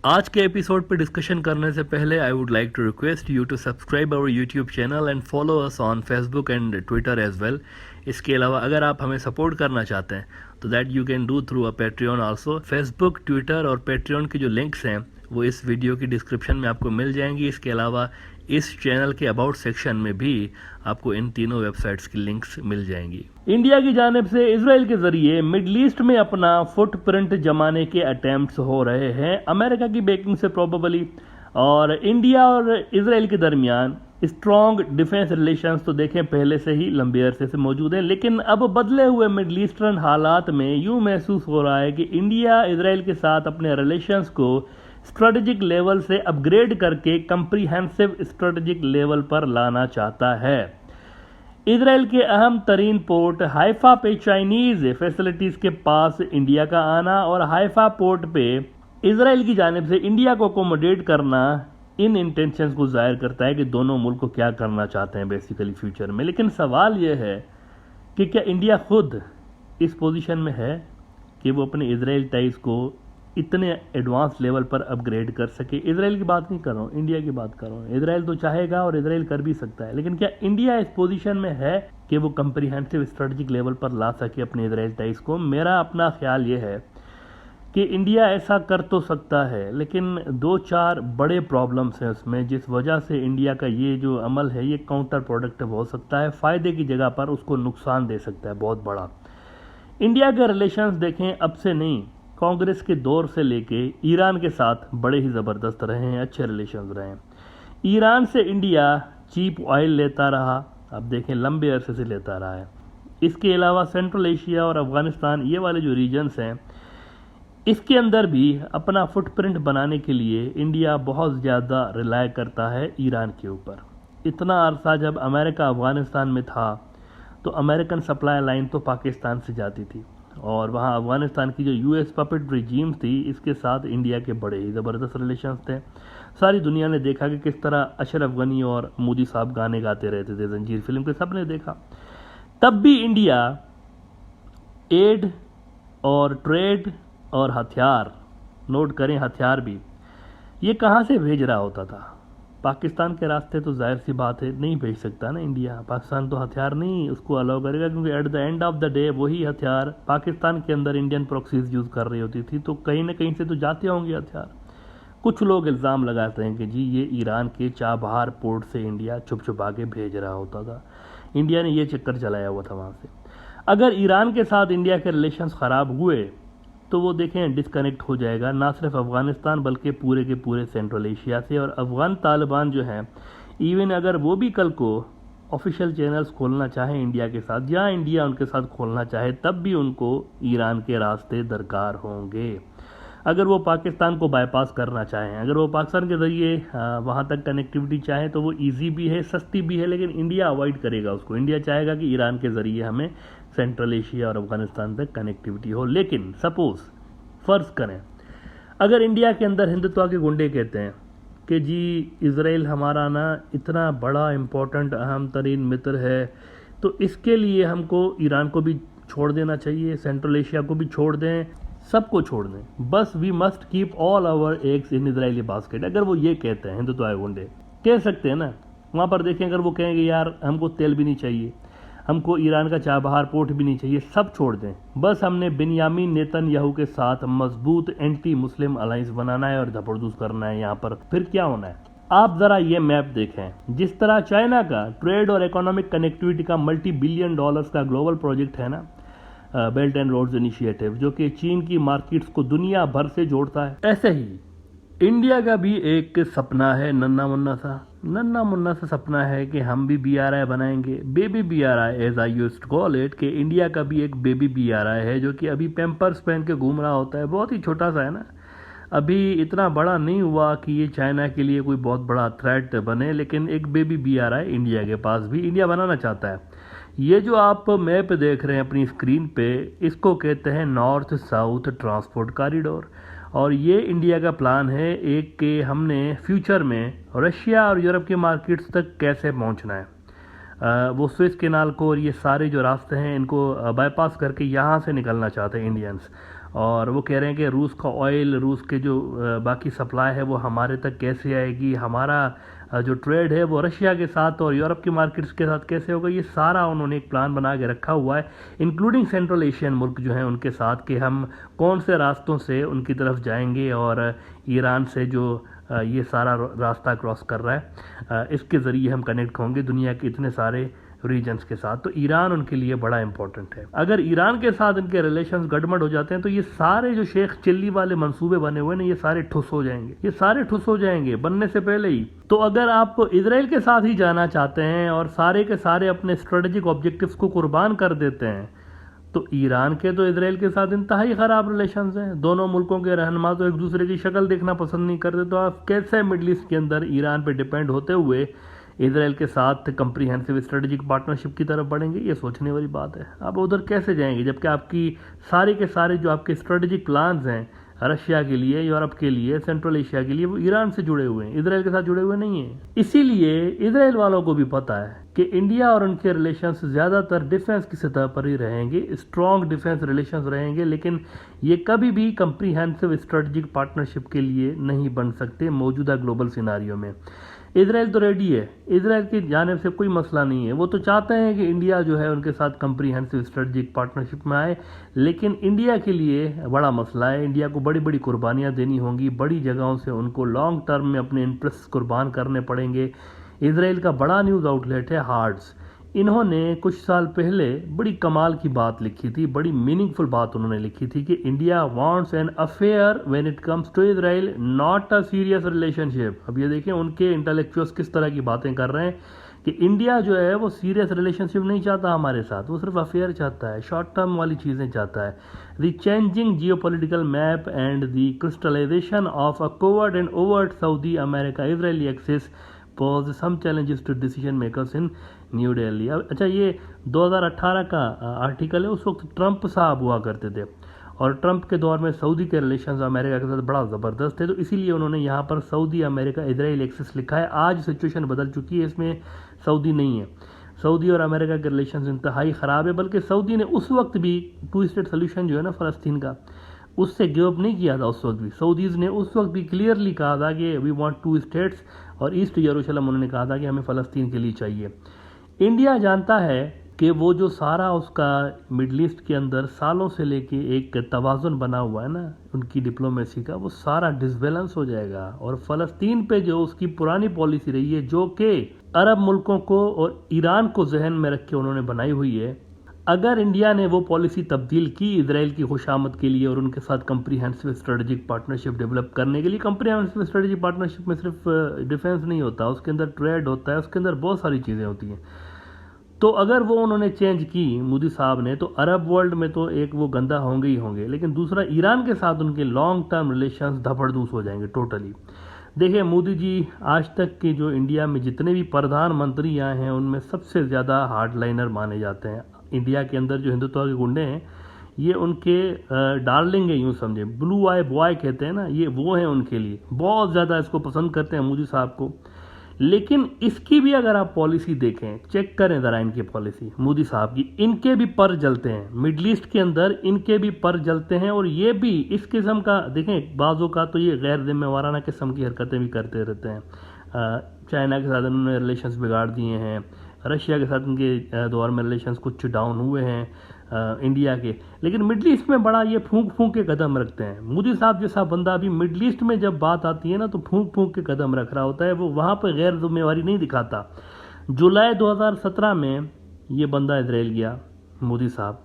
आज के एपिसोड पे डिस्कशन करने से पहले I would like to request you to subscribe our YouTube channel and follow us on Facebook and Twitter as well. इसके अलावा अगर आप हमें सपोर्ट करना चाहते हैं तो that you can do through a Patreon also. Facebook, Twitter और पेट्रियन के जो लिंक्स हैं वो इस वीडियो की डिस्क्रिप्शन में आपको मिल जाएंगी। इसके अलावा इस चैनल के अबाउट सेक्शन में भी आपको इन तीनों वेबसाइट्स की लिंक्स मिल जाएंगी। इंडिया की जानिब से इजराइल के जरिए मिडल ईस्ट में अपना फुटप्रिंट जमाने के अटेम्प्ट्स हो रहे हैं अमेरिका की बैकिंग से प्रोबेबली, और इंडिया और इजराइल के दरमियान स्ट्रॉन्ग डिफेंस रिलेशंस तो देखें पहले से ही लंबे अरसे से मौजूद हैं, लेकिन अब बदले हुए मिडल ईस्टर्न हालात में यूं महसूस हो रहा है कि इंडिया इजराइल के साथ अपने रिलेशंस को स्ट्रेटेजिक लेवल से अपग्रेड करके कंप्रीहेंसिव स्ट्रेटेजिक लेवल पर लाना चाहता है। इजराइल के अहम तरीन पोर्ट हाइफा पे चाइनीज फैसिलिटीज के पास इंडिया का आना और हाइफा पोर्ट पे इजराइल की जानिब से इंडिया को अकोमोडेट करना इन इंटेंशंस को जाहिर करता है कि दोनों मुल्क को क्या करना चाहते हैं बेसिकली फ्यूचर में। लेकिन सवाल यह है कि क्या इंडिया खुद इस पोजीशन में है कि वो अपने इजराइल टाइज को इतने एडवांस लेवल पर अपग्रेड कर सके। इजराइल की बात नहीं कर रहा हूँ, इंडिया की बात कर रहा हूँ। इजराइल तो चाहेगा और इजराइल कर भी सकता है, लेकिन क्या इंडिया इस पोजीशन में है कि वो कंप्रीहेंसिव स्ट्रेटेजिक लेवल पर ला सके अपने इजराइल टाइज को? मेरा अपना ख्याल ये है कि इंडिया ऐसा कर तो सकता है, लेकिन दो चार बड़े प्रॉब्लम्स हैं उसमें, जिस वजह से इंडिया का ये जो अमल है ये काउंटर प्रोडक्टिव हो सकता है। फ़ायदे की जगह पर उसको नुकसान दे सकता है बहुत बड़ा। इंडिया के रिलेशंस देखें अब से नहीं, कांग्रेस के दौर से लेके ईरान के साथ बड़े ही ज़बरदस्त रहे हैं, अच्छे रिलेशंस रहे हैं। ईरान से इंडिया चीप ऑयल लेता रहा, अब देखें लंबे अरसे से लेता रहा है। इसके अलावा सेंट्रल एशिया और अफ़गानिस्तान ये वाले जो रीजन्स हैं, इसके अंदर भी अपना फुटप्रिंट बनाने के लिए इंडिया बहुत ज़्यादा रिलाय करता है ईरान के ऊपर। इतना अरसा जब अमेरिका अफ़गानिस्तान में था तो अमेरिकन सप्लाई लाइन तो पाकिस्तान से जाती थी, और वहाँ अफ़गानिस्तान की जो यूएस पपेट रिजीम थी इसके साथ इंडिया के बड़े ही ज़बरदस्त रिलेशंस थे। सारी दुनिया ने देखा कि किस तरह अशरफ गनी और मोदी साहब गाने गाते रहते थे जंजीर फिल्म के, सब ने देखा। तब भी इंडिया एड और ट्रेड और हथियार, नोट करें हथियार भी, ये कहाँ से भेज रहा होता था? पाकिस्तान के रास्ते तो जाहिर सी बात है नहीं भेज सकता ना इंडिया। पाकिस्तान तो हथियार नहीं उसको अलाउ करेगा, क्योंकि at the end of the day वही हथियार पाकिस्तान के अंदर इंडियन प्रॉक्सीज यूज़ कर रही होती थी, तो कहीं ना कहीं से तो जाते होंगे हथियार। कुछ लोग इल्ज़ाम लगाते हैं कि जी ये ईरान के चाबहार पोर्ट से इंडिया छुप छुपा के भेज रहा होता था, इंडिया ने ये चक्कर चलाया हुआ था वहाँ से। अगर ईरान के साथ इंडिया के रिलेशंस ख़राब हुए तो वो देखें डिस्कनेक्ट हो जाएगा ना सिर्फ अफ़गानिस्तान बल्कि पूरे के पूरे सेंट्रल एशिया से। और अफ़गान तालिबान जो हैं, इवन अगर वो भी कल को ऑफिशियल चैनल्स खोलना चाहें इंडिया के साथ, या इंडिया उनके साथ खोलना चाहे, तब भी उनको ईरान के रास्ते दरकार होंगे। अगर वो पाकिस्तान को बाईपास करना चाहें, अगर वो पाकिस्तान के ज़रिए वहाँ तक कनेक्टिविटी चाहें तो वो ईजी भी है, सस्ती भी है, लेकिन इंडिया अवॉइड करेगा उसको। इंडिया चाहेगा कि ईरान के ज़रिए हमें सेंट्रल एशिया और अफ़गानिस्तान तक कनेक्टिविटी हो। लेकिन सपोज़ फ़र्ज़ करें अगर इंडिया के अंदर हिंदुत्व के गुंडे कहते हैं कि जी इज़राइल हमारा ना इतना बड़ा इम्पोर्टेंट अहम तरीन मित्र है, तो इसके लिए हमको ईरान को भी छोड़ देना चाहिए, सेंट्रल एशिया को भी छोड़ दें, सबको छोड़ दें, बस we must keep all our eggs in Israeli basket. अगर वो ये कहते हैं हिंदुत्व के गुंडे, कह सकते हैं ना, वहाँ पर देखें अगर वो कहेंगे यार हमको तेल भी नहीं चाहिए, हमको ईरान का चाबहार पोर्ट भी नहीं चाहिए, सब छोड़ दें, बस हमने बिन्यामीन नेतन्याहू के साथ मजबूत एंटी मुस्लिम अलायंस बनाना है और जबरदस्त करना है यहाँ पर, फिर क्या होना है? आप ज़रा ये मैप देखें, जिस तरह चाइना का ट्रेड और इकोनॉमिक कनेक्टिविटी का मल्टी बिलियन डॉलर्स का ग्लोबल प्रोजेक्ट है ना, बेल्ट एंड रोड्स इनिशिएटिव, जो कि चीन की मार्केट्स को दुनिया भर से जोड़ता है, ऐसे ही इंडिया का भी एक सपना है, नन्ना मुन्ना सा सपना है कि हम भी BRI बनाएंगे, baby BRI as I used to call it, कि इंडिया का भी एक बेबी BRI है जो कि अभी पैम्पर्स पहन के घूम रहा होता है, बहुत ही छोटा सा है ना, अभी इतना बड़ा नहीं हुआ कि ये चाइना के लिए कोई बहुत बड़ा थ्रेट बने, लेकिन एक बेबी BRI इंडिया के पास भी इंडिया बनाना चाहता है। ये जो आप मैप देख रहे हैं अपनी स्क्रीन पे, इसको कहते हैं नॉर्थ साउथ ट्रांसपोर्ट कॉरिडोर, और ये इंडिया का प्लान है एक कि हमने फ्यूचर में रशिया और यूरोप के मार्केट्स तक कैसे पहुंचना है। वो स्विस कैनाल को और ये सारे जो रास्ते हैं इनको बाईपास करके यहाँ से निकलना चाहते हैं इंडियंस, और वो कह रहे हैं कि रूस का ऑयल, रूस के जो बाकी सप्लाई है वो हमारे तक कैसे आएगी, हमारा जो ट्रेड है वो रशिया के साथ और यूरोप की मार्केट्स के साथ कैसे होगा। ये सारा उन्होंने एक प्लान बना के रखा हुआ है, इंक्लूडिंग सेंट्रल एशियन मुल्क जो हैं उनके साथ, कि हम कौन से रास्तों से उनकी तरफ जाएंगे और ईरान से जो ये सारा रास्ता क्रॉस कर रहा है इसके ज़रिए हम कनेक्ट होंगे दुनिया के इतने सारे रीजन्स के साथ। तो ईरान उनके लिए बड़ा इंपॉर्टेंट है। अगर ईरान के साथ इनके रिलेशंस गड़बड़ हो जाते हैं तो ये सारे जो शेख चिल्ली वाले मंसूबे बने हुए हैं ना, ये सारे ठुस हो जाएंगे, ये सारे ठुस हो जाएंगे बनने से पहले ही। तो अगर आप इजराइल के साथ ही जाना चाहते हैं और सारे के सारे अपने स्ट्रेटेजिक ऑब्जेक्टिव्स को कुर्बान कर देते हैं, तो ईरान के तो इजराइल के साथ इंतहाई ख़राब रिलेशंस हैं। दोनों मुल्कों के रहनुमा तो एक दूसरे की शक्ल देखना पसंद नहीं करते। तो आप कैसे मिडल ईस्ट के अंदर ईरान पे डिपेंड होते हुए इजराइल के साथ कंप्रीहेंसिव स्ट्रेटेजिक पार्टनरशिप की तरफ बढ़ेंगे, ये सोचने वाली बात है। आप उधर कैसे जाएंगे जबकि आपकी सारे के सारे जो आपके स्ट्रेटेजिक प्लान्स हैं रशिया के लिए, यूरोप के लिए, सेंट्रल एशिया के लिए, वो ईरान से जुड़े हुए हैं, इजराइल के साथ जुड़े हुए नहीं हैं। इसीलिए इजराइल वालों को भी पता है कि इंडिया और उनके रिलेशंस ज़्यादातर डिफेंस की सतह पर ही रहेंगे, स्ट्रॉन्ग डिफेंस रिलेशंस रहेंगे, लेकिन ये कभी भी कंप्रीहेंसिव स्ट्रेटेजिक पार्टनरशिप के लिए नहीं बन सकते मौजूदा ग्लोबल सिनारियो में। इजराइल तो रेडी है, इजराइल की जानिब से कोई मसला नहीं है। वो तो चाहते हैं कि इंडिया जो है उनके साथ कंप्रीहेंसिव स्ट्रेटजिक पार्टनरशिप में आए, लेकिन इंडिया के लिए बड़ा मसला है। इंडिया को बड़ी बड़ी कुर्बानियाँ देनी होंगी, बड़ी जगहों से उनको लॉन्ग टर्म में अपने इंटरेस्ट कुर्बान करने पड़ेंगे। इजराइल का बड़ा न्यूज़ आउटलेट है हार्ट्स, इन्होंने कुछ साल पहले बड़ी कमाल की बात लिखी थी, बड़ी मीनिंगफुल बात उन्होंने लिखी थी कि India wants an affair when it comes to Israel, not a serious relationship. अब ये देखें उनके इंटेलेक्चुअल्स किस तरह की बातें कर रहे हैं कि इंडिया जो है वो सीरियस रिलेशनशिप नहीं चाहता हमारे साथ, वो सिर्फ अफेयर चाहता है, शॉर्ट टर्म वाली चीज़ें चाहता है। The changing geopolitical map and the crystallisation of a covert and overt Saudi America Israeli axis pose some challenges to decision makers in New Delhi. अच्छा, ये 2018 का आर्टिकल है। उस वक्त ट्रंप साहब हुआ करते थे और ट्रंप के दौर में सऊदी के रिलेशंस अमेरिका के साथ बड़ा ज़बरदस्त थे, तो इसीलिए उन्होंने यहाँ पर सऊदी अमेरिका इजराइल एक्सिस लिखा है। आज सिचुएशन बदल चुकी है, इसमें सऊदी नहीं है। सऊदी और अमेरिका के रिलेशंस इंतहाई ख़राब है, बल्कि सऊदी ने उस वक्त भी टू स्टेट सोल्यूशन जो है ना फ़लस्तीन का, उससे गिव अप नहीं किया था। उस वक्त भी सऊदीज़ ने उस वक्त भी क्लियरली कहा था कि वी वांट 2 स्टेट्स, और ईस्ट यरूशलेम उन्होंने कहा था कि हमें फ़लस्तीन के लिए चाहिए। इंडिया जानता है कि वो जो सारा उसका मिडल ईस्ट के अंदर सालों से लेके एक तवाज़ुन बना हुआ है ना उनकी डिप्लोमेसी का, वो सारा डिसबैलेंस हो जाएगा। और फ़लस्तीन पे जो उसकी पुरानी पॉलिसी रही है, जो कि अरब मुल्कों को और ईरान को जहन में रख के उन्होंने बनाई हुई है, अगर इंडिया ने वो पॉलिसी तब्दील की इजराइल की खुशामद के लिए और उनके साथ कंप्रीहेंसिव स्ट्रेटजिक पार्टनरशिप डेवलप करने के लिए, कंप्रीहेंसिव स्ट्रेटजिक पार्टनरशिप में सिर्फ डिफेंस नहीं होता, उसके अंदर ट्रेड होता है, उसके अंदर बहुत सारी चीज़ें होती हैं। तो अगर वो उन्होंने चेंज की मोदी साहब ने, तो अरब वर्ल्ड में तो एक वो गंदा होंगे ही होंगे, लेकिन दूसरा ईरान के साथ उनके लॉन्ग टर्म रिलेशंस धपड़धूस हो जाएंगे टोटली। देखिए, मोदी जी आज तक के जो इंडिया में जितने भी प्रधानमंत्री आए हैं उनमें सबसे ज़्यादा हार्डलाइनर माने जाते हैं। इंडिया के अंदर जो हिंदुत्व के गुंडे हैं, ये उनके डार्लिंग है, यूँ समझे, ब्लू आई बॉय कहते हैं ना, ये वो हैं उनके लिए, बहुत ज़्यादा इसको पसंद करते हैं मोदी साहब को। लेकिन इसकी भी अगर आप पॉलिसी देखें, चेक करें ज़रा इनकी पॉलिसी मोदी साहब की, इनके भी पर जलते हैं मिडल ईस्ट के अंदर, इनके भी पर जलते हैं। और ये भी इस किस्म का देखें, बाज़ों का तो ये गैर जिम्मेवाराना किस्म की हरकतें भी करते रहते हैं। चाइना के साथ उन्होंने रिलेशंस बिगाड़ दिए हैं, रशिया के साथ उनके दौर में रिलेशंस कुछ डाउन हुए हैं इंडिया के, लेकिन मिडल ईस्ट में बड़ा ये फूंक फूंक के कदम रखते हैं। मोदी साहब जैसा बंदा भी मिडल ईस्ट में जब बात आती है ना, तो फूंक फूंक के कदम रख रहा होता है, वो वहाँ पर गैर जिम्मेवारी नहीं दिखाता। जुलाई 2017 में ये बंदा इजराइल गया, मोदी साहब।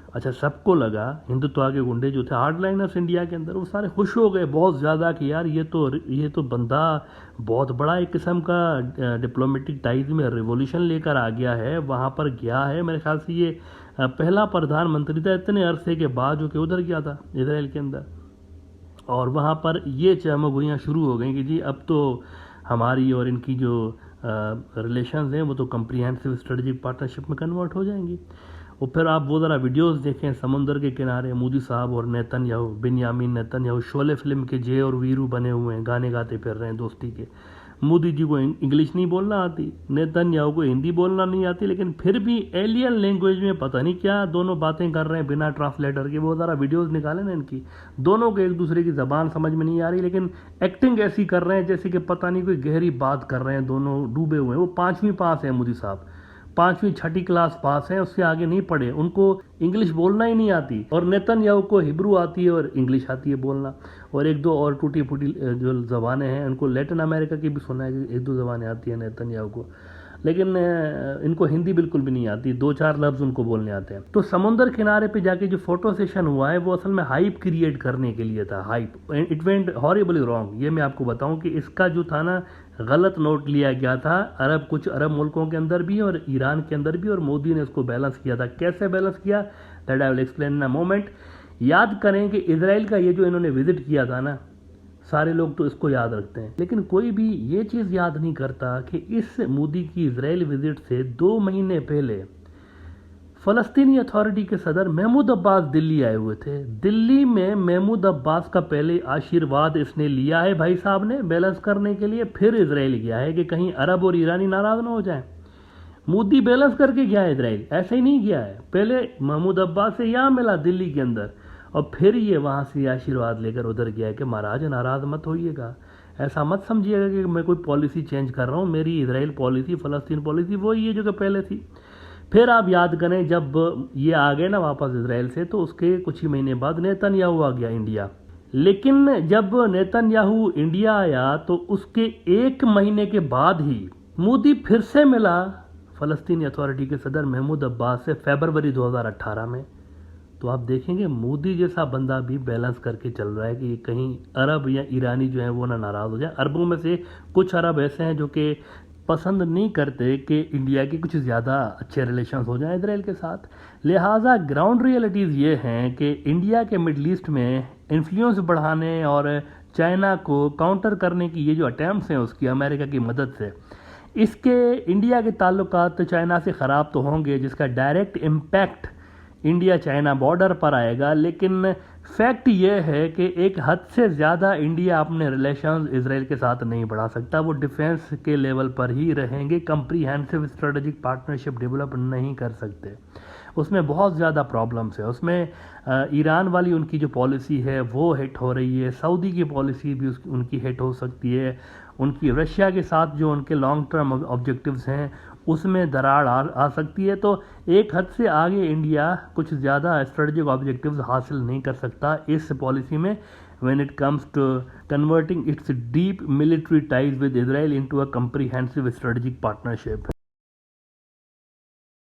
अच्छा, सबको लगा, हिंदुत्व के गुंडे जो थे हार्डलाइनर्स इंडिया के अंदर, वो सारे खुश हो गए बहुत ज़्यादा कि यार ये तो बंदा बहुत बड़ा एक किस्म का डिप्लोमेटिक टाइज में रिवॉल्यूशन लेकर आ गया है, वहाँ पर गया है। मेरे ख्याल से ये पहला प्रधानमंत्री था इतने अरसे के बाद जो कि उधर गया था इजराइल के अंदर, और वहाँ पर ये चमगुइयाँ शुरू हो गई कि जी अब तो हमारी और इनकी जो रिलेशंस हैं वो तो कंप्रीहेंसिव स्ट्रेटजिक पार्टनरशिप में कन्वर्ट हो जाएंगी। और फिर आप वो ज़रा वीडियोस देखें, समुंदर के किनारे मोदी साहब और नेतन्याहू, बिन्यामीन नेतन्याहू, शोले फिल्म के जे और वीरू बने हुए हैं, गाने गाते फिर रहे हैं दोस्ती के। मोदी जी को इंग्लिश नहीं बोलना आती, नेतन्याहू को हिंदी बोलना नहीं आती, लेकिन फिर भी एलियन लैंग्वेज में पता नहीं क्या दोनों बातें कर रहे हैं बिना ट्रांसलेटर के। बहुत सारा वीडियोस निकाले ना इनकी, दोनों को एक दूसरे की ज़बान समझ में नहीं आ रही, लेकिन एक्टिंग ऐसी कर रहे हैं जैसे कि पता नहीं कोई गहरी बात कर रहे हैं। दोनों डूबे हुए हैं। वो 5वीं पास है मोदी साहब, 5वीं 6ठी क्लास पास है, उससे आगे नहीं पढ़े, उनको इंग्लिश बोलना ही नहीं आती। और नेतन्याहू को हिब्रू आती है और इंग्लिश आती है बोलना, और एक दो और टूटी फूटी जो ज़बानें हैं, उनको लैटिन अमेरिका की भी सुना है कि एक दो ज़बानें आती हैं नेतन्याहू को, लेकिन इनको हिंदी बिल्कुल भी नहीं आती, 2-4 लफ्ज़ उनको बोलने आते हैं। तो समुंदर किनारे पे जाके जो फोटो सेशन हुआ है वो असल में हाइप क्रिएट करने के लिए था। Hype, it went horribly wrong. ये मैं आपको बताऊं कि इसका जो था ना, गलत नोट लिया गया था कुछ अरब मुल्कों के अंदर भी और ईरान के अंदर भी, और मोदी ने इसको बैलेंस किया था। कैसे बैलेंस किया, that I will explain in a moment. याद करें कि इजराइल का ये जो इन्होंने विजिट किया था ना, सारे लोग तो इसको याद रखते हैं, लेकिन कोई भी ये चीज़ याद नहीं करता कि इस मोदी की इजराइल विजिट से 2 महीने पहले फ़लस्तीनी अथॉरिटी के सदर महमूद अब्बास दिल्ली आए हुए थे। दिल्ली में महमूद अब्बास का पहले आशीर्वाद इसने लिया है भाई साहब ने बैलेंस करने के लिए, फिर इजराइल गया है कि कहीं अरब और ईरानी नाराज़ ना हो जाए। मोदी बैलेंस करके गया है इजराइल, ऐसे ही नहीं गया है। पहले महमूद अब्बास से यहाँ मिला दिल्ली के अंदर, और फिर ये वहाँ से आशीर्वाद लेकर उधर गया है कि महाराज नाराज़ मत होइएगा, ऐसा मत समझिएगा कि मैं कोई पॉलिसी चेंज कर रहा हूँ। मेरी इजराइल पॉलिसी, फ़लस्तीन पॉलिसी वही है जो कि पहले थी। फिर आप याद करें, जब ये आ गए ना वापस इजराइल से, तो उसके कुछ ही महीने बाद नेतन्याहू आ गया इंडिया। लेकिन जब नेतन्याहू इंडिया आया तो उसके 1 महीने के बाद ही मोदी फिर से मिला फ़लस्तीनी अथॉरिटी के सदर महमूद अब्बास से फरवरी 2018 में। तो आप देखेंगे मोदी जैसा बंदा भी बैलेंस करके चल रहा है कि कहीं अरब या ईरानी जो है वो ना नाराज़ हो जाए। अरबों में से कुछ अरब ऐसे हैं जो कि पसंद नहीं करते कि इंडिया के कुछ ज़्यादा अच्छे रिलेशंस हो जाएं इजराइल के साथ। लिहाजा ग्राउंड रियलिटीज़ ये हैं कि इंडिया के मिडल ईस्ट में इन्फ्लुएंस बढ़ाने और चाइना को काउंटर करने की ये जो अटैम्प्ट्स हैं उसकी अमेरिका की मदद से, इसके इंडिया के ताल्लुकात चाइना से ख़राब तो होंगे, जिसका direct impact India China border पर आएगा। लेकिन फैक्ट ये है कि एक हद से ज़्यादा इंडिया अपने रिलेशंस इजराइल के साथ नहीं बढ़ा सकता। वो डिफेंस के लेवल पर ही रहेंगे, कंप्रीहेंसिव स्ट्रेटेजिक पार्टनरशिप डेवलप नहीं कर सकते। उसमें बहुत ज़्यादा प्रॉब्लम्स है। उसमें ईरान वाली उनकी जो पॉलिसी है वो हिट हो रही है, सऊदी की पॉलिसी भी उनकी हिट हो सकती है, उनकी रशिया के साथ जो उनके लॉन्ग टर्म ऑब्जेक्टिव्स हैं उसमें दरार आ सकती है। तो एक हद से आगे इंडिया कुछ ज़्यादा स्ट्रेटजिक ऑब्जेक्टिव्स हासिल नहीं कर सकता इस पॉलिसी में, when it comes to converting its deep military ties with Israel into a comprehensive strategic partnership.